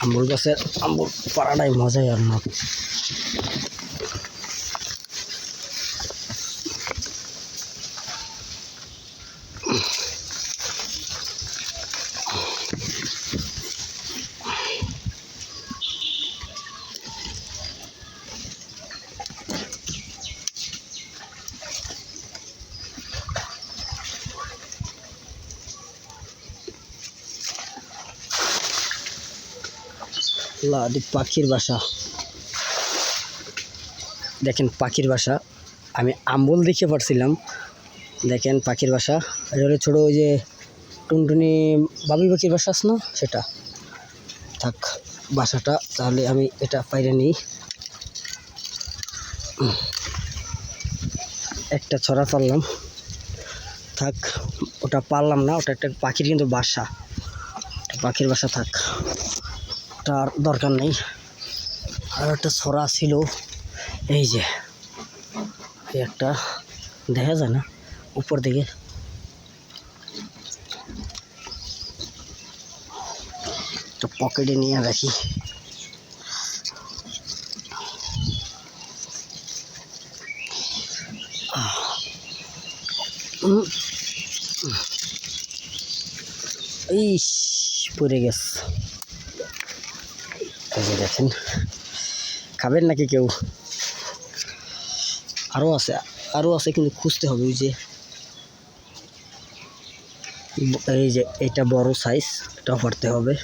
আম্বুল গাছের আম্বুল পাড়াটাই মজাই আর না। পাখির বাসা দেখেন, পাখির বাসা। আমি আম্বুল দেখে পারছিলাম, দেখেন পাখির বাসা। এটা হলো ছোটো ওই যে টুনটুনি বাবুই পাখির বাসা আছে না, সেটা থাক বাসাটা। তাহলে আমি এটা পাইরে নিই। একটা ছড়া পারলাম, থাক ওটা পারলাম না, ওটা একটা পাখির কিন্তু বাসা, পাখির বাসা থাক, ওটা আর দরকার নেই। আর একটা ছড়া ছিল, এই যে একটা দেখা যায় না উপর দিকে, তো পকেটে নিয়ে রাখি। ইস পড়ে গেছে। এই যে দেখেন, খাবেন নাকি কেউ? আরও আছে কিন্তু খুঁজতে হবে। ওই যে এই যে এটা বড় সাইজ, এটা ভরতে হবে।